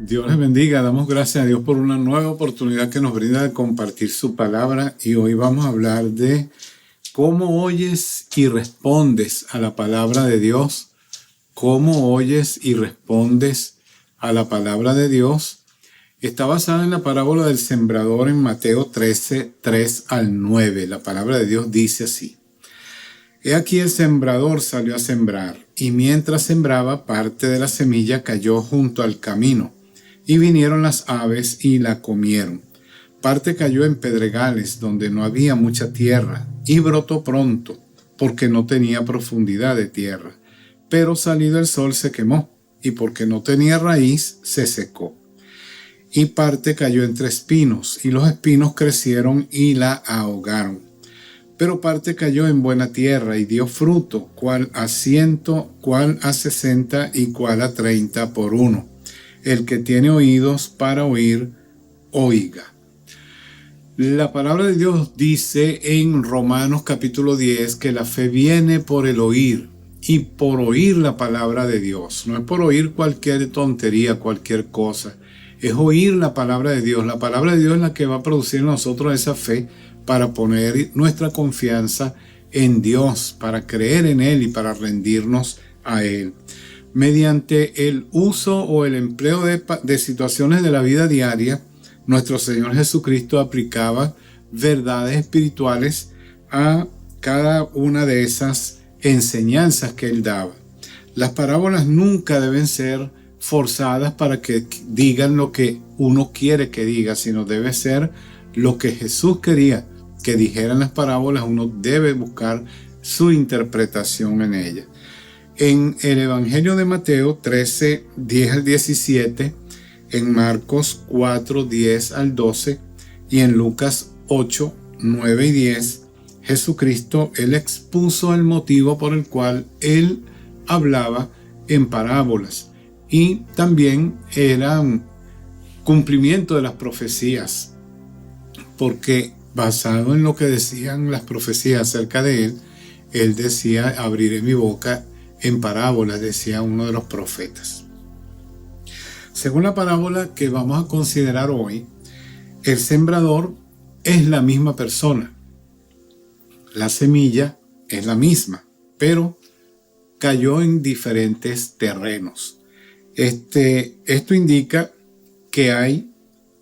Dios les bendiga, damos gracias a Dios por una nueva oportunidad que nos brinda de compartir su palabra y hoy vamos a hablar de cómo oyes y respondes a la palabra de Dios, cómo oyes y respondes a la palabra de Dios. Está basada en la parábola del sembrador en Mateo 13, 3 al 9. La palabra de Dios dice así: He aquí el sembrador salió a sembrar, y mientras sembraba, parte de la semilla cayó junto al camino, y vinieron las aves y la comieron. Parte cayó en pedregales, donde no había mucha tierra, y brotó pronto, porque no tenía profundidad de tierra. Pero salido el sol se quemó, y porque no tenía raíz, se secó. Y parte cayó entre espinos, y los espinos crecieron y la ahogaron. Pero parte cayó en buena tierra, y dio fruto, cuál a 100, cuál a 60, y cuál a 30 por uno. El que tiene oídos para oír, oiga. La palabra de Dios dice en Romanos capítulo 10 que la fe viene por el oír y por oír la palabra de Dios. No es por oír cualquier tontería, cualquier cosa. Es oír la palabra de Dios. La palabra de Dios es la que va a producir en nosotros esa fe para poner nuestra confianza en Dios, para creer en Él y para rendirnos a Él. Mediante el uso o el empleo de situaciones de la vida diaria, nuestro Señor Jesucristo aplicaba verdades espirituales a cada una de esas enseñanzas que Él daba. Las parábolas nunca deben ser forzadas para que digan lo que uno quiere que diga, sino debe ser lo que Jesús quería que dijeran las parábolas. Uno debe buscar su interpretación en ellas. En el Evangelio de Mateo 13, 10 al 17, en Marcos 4, 10 al 12 y en Lucas 8, 9 y 10, Jesucristo, Él expuso el motivo por el cual Él hablaba en parábolas y también era cumplimiento de las profecías, porque basado en lo que decían las profecías acerca de Él, Él decía: abriré mi boca en parábolas, decía uno de los profetas. Según la parábola que vamos a considerar hoy, el sembrador es la misma persona. La semilla es la misma, pero cayó en diferentes terrenos. Esto indica que hay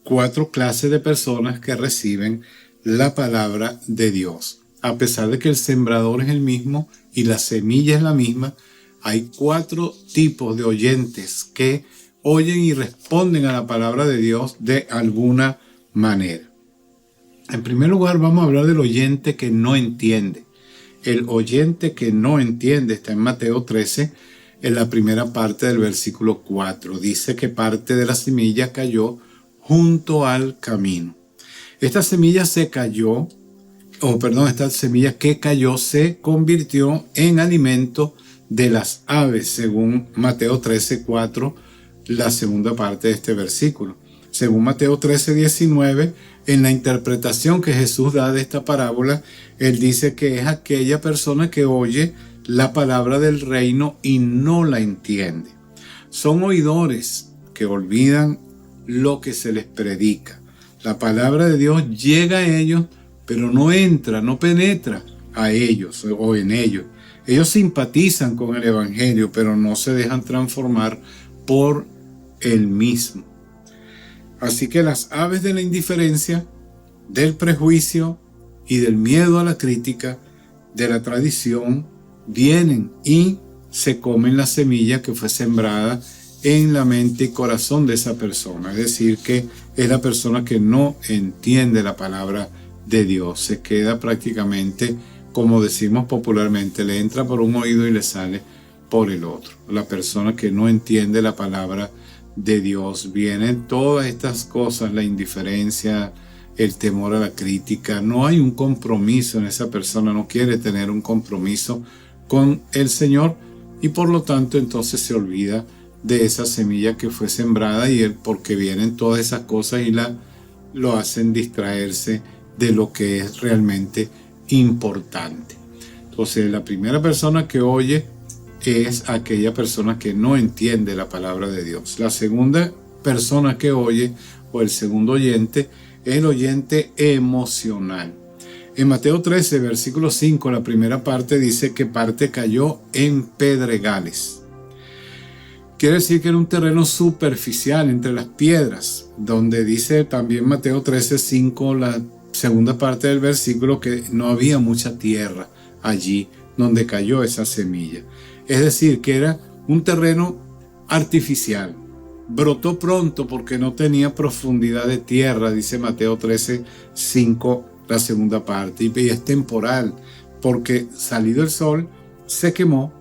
4 clases de personas que reciben la palabra de Dios. A pesar de que el sembrador es el mismo y la semilla es la misma, hay 4 tipos de oyentes que oyen y responden a la palabra de Dios de alguna manera. En primer lugar, vamos a hablar del oyente que no entiende. El oyente que no entiende está en Mateo 13, en la primera parte del versículo 4. Dice que parte de la semilla cayó junto al camino. Esta semilla que cayó se convirtió en alimento de las aves, según Mateo 13, 4, la segunda parte de este versículo. Según Mateo 13, 19, en la interpretación que Jesús da de esta parábola, Él dice que es aquella persona que oye la palabra del reino y no la entiende. Son oidores que olvidan lo que se les predica. La palabra de Dios llega a ellos, pero no entra, no penetra a ellos o en ellos. Ellos simpatizan con el evangelio, pero no se dejan transformar por el mismo. Así que las aves de la indiferencia, del prejuicio y del miedo a la crítica, de la tradición, vienen y se comen la semilla que fue sembrada en la mente y corazón de esa persona. Es decir, que es la persona que no entiende la palabra de Dios. Se queda prácticamente, como decimos popularmente, le entra por un oído y le sale por el otro. La persona que no entiende la palabra de Dios. Vienen todas estas cosas: la indiferencia, el temor a la crítica. No hay un compromiso en esa persona, no quiere tener un compromiso con el Señor y por lo tanto entonces se olvida de esa semilla que fue sembrada y porque vienen todas esas cosas y lo hacen distraerse de lo que es realmente importante. Entonces, la primera persona que oye es aquella persona que no entiende la palabra de Dios. La segunda persona que oye, o el segundo oyente, es el oyente emocional. En Mateo 13, versículo 5, la primera parte dice que parte cayó en pedregales. Quiere decir que era un terreno superficial entre las piedras, donde dice también Mateo 13, 5, la segunda parte del versículo, que no había mucha tierra allí donde cayó esa semilla. Es decir, que era un terreno artificial. Brotó pronto porque no tenía profundidad de tierra, dice Mateo 13, 5, la segunda parte. Y es temporal, porque salido el sol, se quemó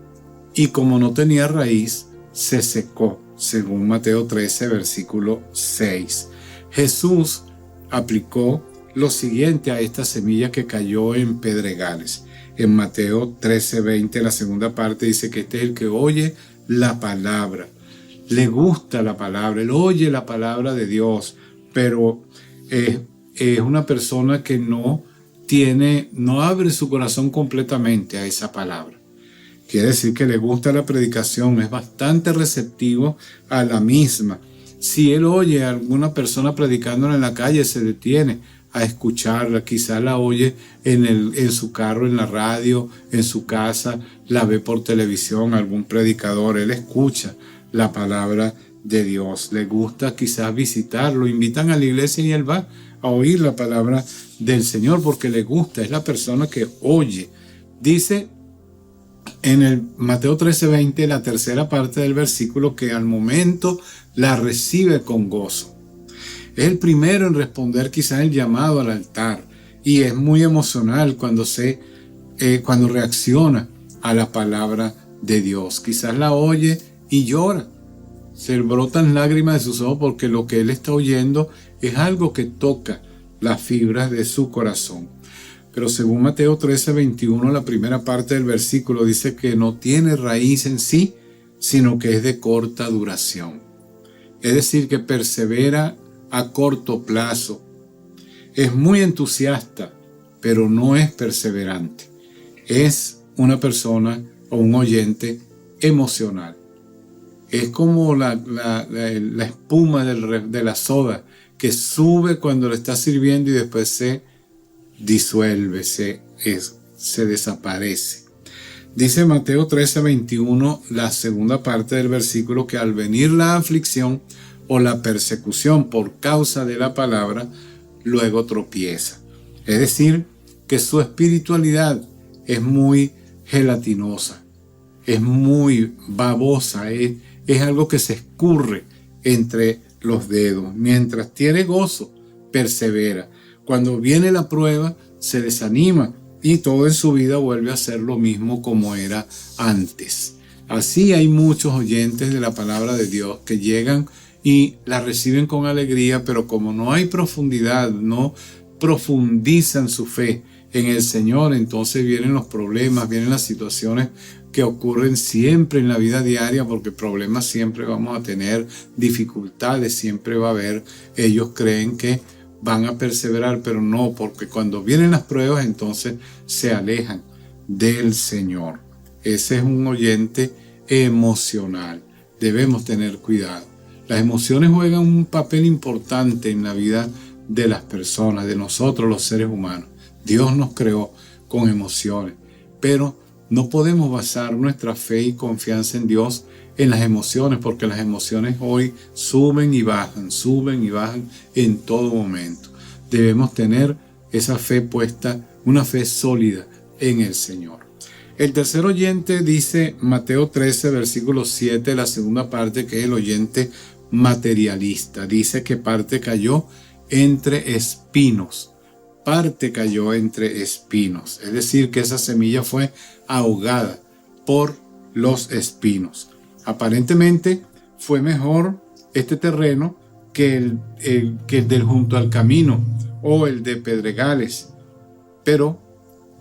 y como no tenía raíz, se secó, según Mateo 13, versículo 6. Jesús aplicó lo siguiente a esta semilla que cayó en pedregales. En Mateo 13, 20, la segunda parte dice que este es el que oye la palabra. Le gusta la palabra, él oye la palabra de Dios, pero es una persona que no abre su corazón completamente a esa palabra. Quiere decir que le gusta la predicación, es bastante receptivo a la misma. Si él oye a alguna persona predicándola en la calle, se detiene a escucharla, quizás la oye en su carro, en la radio, en su casa, la ve por televisión, algún predicador, él escucha la palabra de Dios. Le gusta quizás visitarlo, invitan a la iglesia y él va a oír la palabra del Señor porque le gusta, es la persona que oye. Dice en el Mateo 13:20, la tercera parte del versículo, que al momento la recibe con gozo. Es el primero en responder quizás el llamado al altar y es muy emocional cuando reacciona a la palabra de Dios. Quizás la oye y llora. Se brotan lágrimas de sus ojos porque lo que él está oyendo es algo que toca las fibras de su corazón. Pero según Mateo 13:21, la primera parte del versículo dice que no tiene raíz en sí, sino que es de corta duración. Es decir, que persevera a corto plazo. Es muy entusiasta, pero no es perseverante. Es una persona o un oyente emocional. Es como la espuma de la soda que sube cuando le está sirviendo y después se disuelve, se desaparece. Dice Mateo 13:21, la segunda parte del versículo, que al venir la aflicción o la persecución por causa de la palabra, luego tropieza. Es decir, que su espiritualidad es muy gelatinosa, es muy babosa, es algo que se escurre entre los dedos. Mientras tiene gozo, persevera. Cuando viene la prueba, se desanima y todo en su vida vuelve a ser lo mismo como era antes. Así hay muchos oyentes de la palabra de Dios que llegan y la reciben con alegría, pero como no hay profundidad, no profundizan su fe en el Señor, entonces vienen los problemas, vienen las situaciones que ocurren siempre en la vida diaria, porque problemas siempre vamos a tener, dificultades siempre va a haber. Ellos creen que van a perseverar, pero no, porque cuando vienen las pruebas, entonces se alejan del Señor. Ese es un oyente emocional. Debemos tener cuidado. Las emociones juegan un papel importante en la vida de las personas, de nosotros los seres humanos. Dios nos creó con emociones, pero no podemos basar nuestra fe y confianza en Dios en las emociones, porque las emociones hoy suben y bajan en todo momento. Debemos tener esa fe puesta, una fe sólida en el Señor. El tercer oyente dice Mateo 13, versículo 7, la segunda parte, que es el oyente materialista. Dice que parte cayó entre espinos. Parte cayó entre espinos. Es decir, que esa semilla fue ahogada por los espinos. Aparentemente fue mejor este terreno que el del junto al camino o el de pedregales. Pero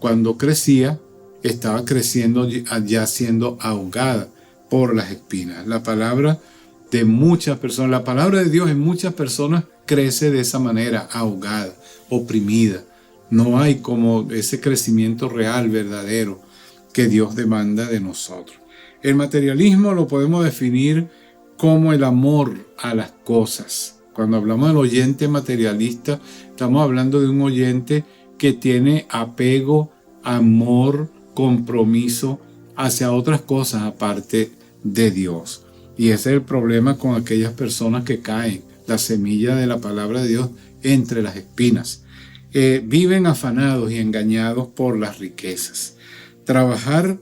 cuando crecía, estaba creciendo ya siendo ahogada por las espinas. La palabra de muchas personas, la palabra de Dios en muchas personas crece de esa manera, ahogada, oprimida. No hay como ese crecimiento real, verdadero, que Dios demanda de nosotros. El materialismo lo podemos definir como el amor a las cosas. Cuando hablamos del oyente materialista, estamos hablando de un oyente que tiene apego, amor, compromiso hacia otras cosas aparte de Dios. Y ese es el problema con aquellas personas que caen, la semilla de la palabra de Dios entre las espinas. Viven afanados y engañados por las riquezas. Trabajar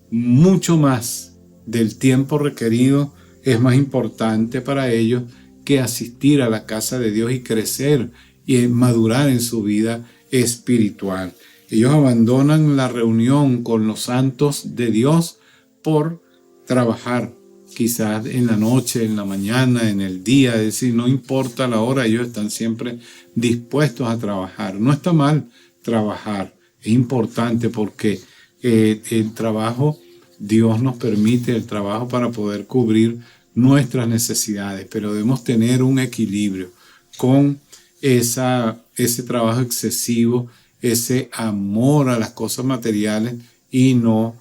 mucho más del tiempo requerido es más importante para ellos que asistir a la casa de Dios y crecer y madurar en su vida espiritual. Ellos abandonan la reunión con los santos de Dios por trabajar, quizás en la noche, en la mañana, en el día, es decir, no importa la hora, ellos están siempre dispuestos a trabajar. No está mal trabajar, es importante porque el trabajo, Dios nos permite el trabajo para poder cubrir nuestras necesidades, pero debemos tener un equilibrio con ese trabajo excesivo, ese amor a las cosas materiales y no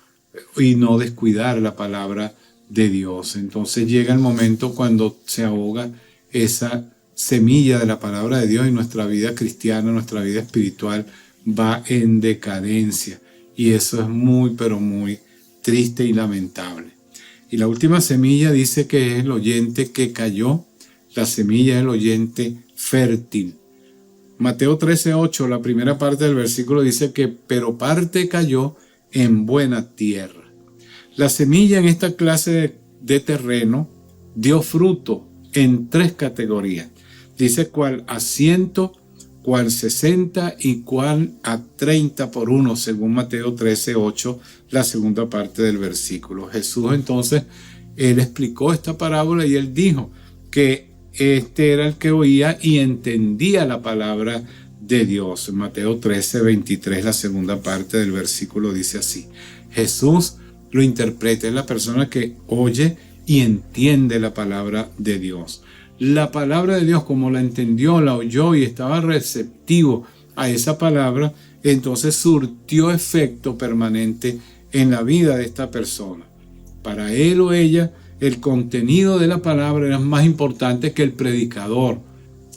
descuidar la palabra de Dios. Entonces llega el momento cuando se ahoga esa semilla de la palabra de Dios y nuestra vida cristiana, nuestra vida espiritual va en decadencia. Y eso es muy, pero muy triste y lamentable. Y la última semilla dice que es el oyente que cayó. La semilla es el oyente fértil. Mateo 13:8, la primera parte del versículo dice que pero parte cayó en buena tierra. La semilla en esta clase de terreno dio fruto en 3 categorías. Dice cuál a 100, cuál 60 y cuál a 30 por 1, según Mateo 13:8, la segunda parte del versículo. Jesús entonces, él explicó esta parábola y él dijo que este era el que oía y entendía la palabra de Dios. En Mateo 13:23, la segunda parte del versículo dice así. Jesús lo interpreta, es la persona que oye y entiende la palabra de Dios. La palabra de Dios, como la entendió, la oyó y estaba receptivo a esa palabra, entonces surtió efecto permanente en la vida de esta persona. Para él o ella, el contenido de la palabra era más importante que el predicador,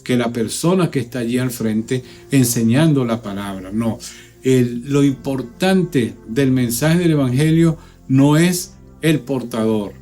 que la persona que está allí al frente enseñando la palabra. No, lo importante del mensaje del Evangelio no es el portador,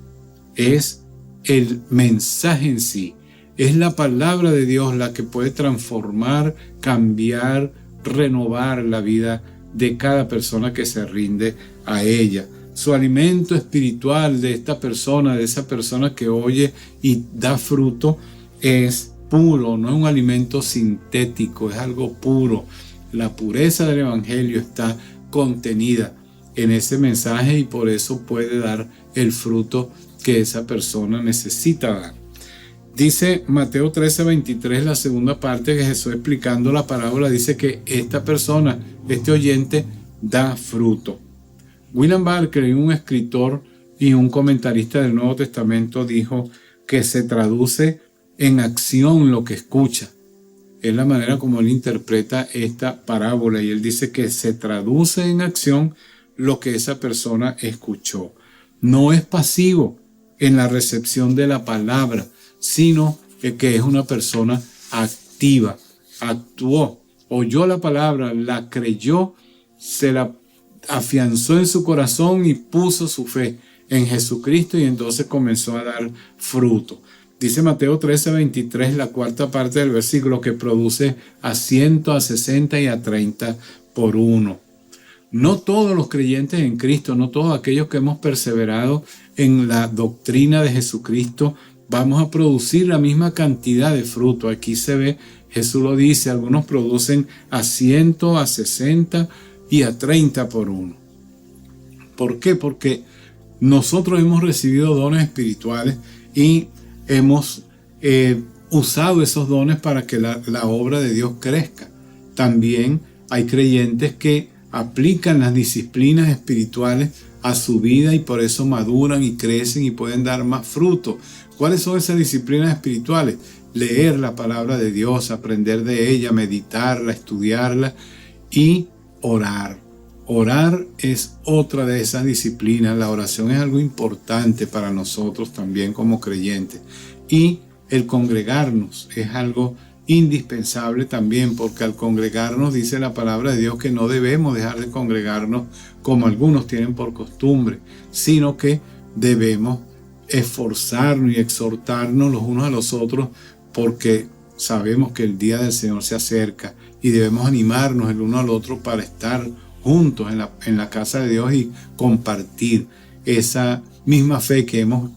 es el mensaje en sí. Es la palabra de Dios la que puede transformar, cambiar, renovar la vida de cada persona que se rinde a ella. Su alimento espiritual de esta persona, de esa persona que oye y da fruto, es puro, no es un alimento sintético, es algo puro. La pureza del Evangelio está contenida en ese mensaje y por eso puede dar el fruto que esa persona necesita dar. Dice Mateo 13:23, la segunda parte, que Jesús explicando la parábola dice que esta persona, este oyente, da fruto. William Barclay, un escritor y un comentarista del Nuevo Testamento, dijo que se traduce en acción lo que escucha. Es la manera como él interpreta esta parábola y él dice que se traduce en acción lo que esa persona escuchó. No es pasivo en la recepción de la palabra, sino que es una persona activa. Actuó, oyó la palabra, la creyó, se la afianzó en su corazón y puso su fe en Jesucristo y entonces comenzó a dar fruto. Dice Mateo 13:23, la cuarta parte del versículo, que produce a 100, a 60 y a 30 por 1. No todos los creyentes en Cristo, no todos aquellos que hemos perseverado en la doctrina de Jesucristo, vamos a producir la misma cantidad de fruto. Aquí se ve, Jesús lo dice, algunos producen a 100, a 60 y a 30 por 1. ¿Por qué? Porque nosotros hemos recibido dones espirituales y hemos usado esos dones para que la obra de Dios crezca. También hay creyentes que aplican las disciplinas espirituales a su vida y por eso maduran y crecen y pueden dar más fruto. ¿Cuáles son esas disciplinas espirituales? Leer la palabra de Dios, aprender de ella, meditarla, estudiarla y orar. Orar es otra de esas disciplinas. La oración es algo importante para nosotros también como creyentes. Y el congregarnos es algo indispensable también, porque al congregarnos dice la palabra de Dios que no debemos dejar de congregarnos como algunos tienen por costumbre, sino que debemos esforzarnos y exhortarnos los unos a los otros, porque sabemos que el día del Señor se acerca y debemos animarnos el uno al otro para estar juntos en la casa de Dios y compartir esa misma fe que hemos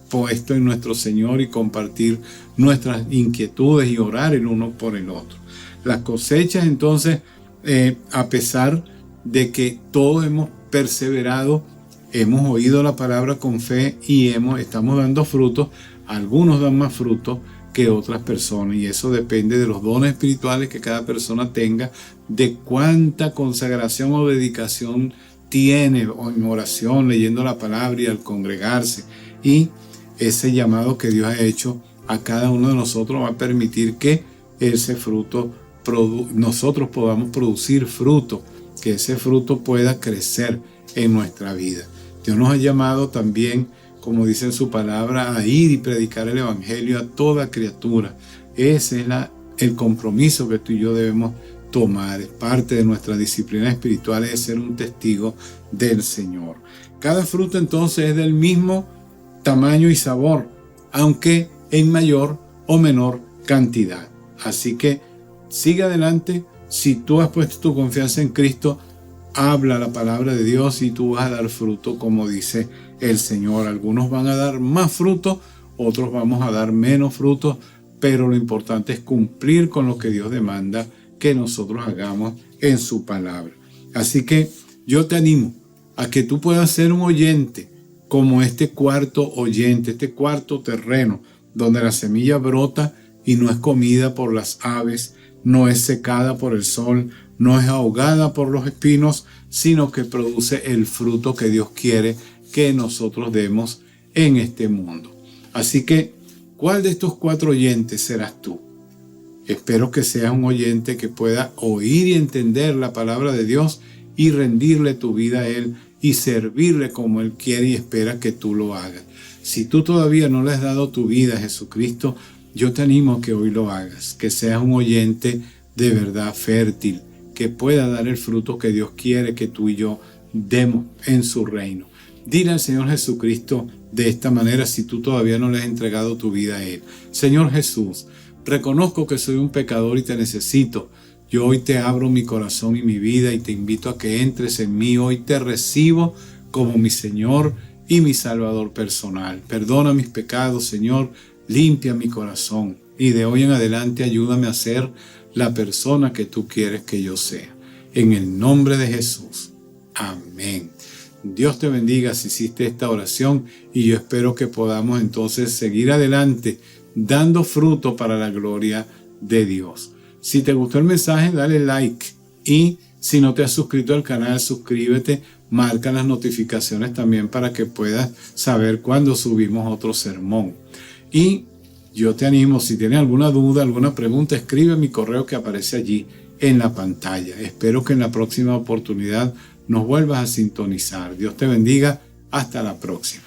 puesto en nuestro Señor y compartir nuestras inquietudes y orar el uno por el otro. Las cosechas, entonces, a pesar de que todos hemos perseverado, hemos oído la palabra con fe y estamos dando frutos, algunos dan más frutos que otras personas, y eso depende de los dones espirituales que cada persona tenga, de cuánta consagración o dedicación tiene en oración, leyendo la palabra y al congregarse. Y ese llamado que Dios ha hecho a cada uno de nosotros va a permitir que ese fruto, nosotros podamos producir fruto, que ese fruto pueda crecer en nuestra vida. Dios nos ha llamado también, como dice en su palabra, a ir y predicar el evangelio a toda criatura. Ese es el compromiso que tú y yo debemos tomar. Es parte de nuestra disciplina espiritual, es ser un testigo del Señor. Cada fruto entonces es del mismo tamaño y sabor, aunque en mayor o menor cantidad. Así que sigue adelante. Si tú has puesto tu confianza en Cristo, habla la palabra de Dios y tú vas a dar fruto, como dice el Señor. Algunos van a dar más fruto, otros vamos a dar menos frutos, pero lo importante es cumplir con lo que Dios demanda que nosotros hagamos en su palabra. Así que yo te animo a que tú puedas ser un oyente como este cuarto oyente, este cuarto terreno, donde la semilla brota y no es comida por las aves, no es secada por el sol, no es ahogada por los espinos, sino que produce el fruto que Dios quiere que nosotros demos en este mundo. Así que, ¿cuál de estos 4 oyentes serás tú? Espero que seas un oyente que pueda oír y entender la palabra de Dios y rendirle tu vida a Él y servirle como Él quiere y espera que tú lo hagas. Si tú todavía no le has dado tu vida a Jesucristo, yo te animo a que hoy lo hagas, que seas un oyente de verdad fértil, que pueda dar el fruto que Dios quiere que tú y yo demos en su reino. Dile al Señor Jesucristo de esta manera si tú todavía no le has entregado tu vida a Él. Señor Jesús, reconozco que soy un pecador y te necesito. Yo hoy te abro mi corazón y mi vida y te invito a que entres en mí. Hoy te recibo como mi Señor y mi Salvador personal. Perdona mis pecados, Señor, limpia mi corazón y de hoy en adelante ayúdame a ser la persona que tú quieres que yo sea. En el nombre de Jesús. Amén. Dios te bendiga si hiciste esta oración y yo espero que podamos entonces seguir adelante dando fruto para la gloria de Dios. Si te gustó el mensaje, dale like y si no te has suscrito al canal, suscríbete, marca las notificaciones también para que puedas saber cuando subimos otro sermón. Y yo te animo, si tienes alguna duda, alguna pregunta, escribe mi correo que aparece allí en la pantalla. Espero que en la próxima oportunidad nos vuelvas a sintonizar. Dios te bendiga. Hasta la próxima.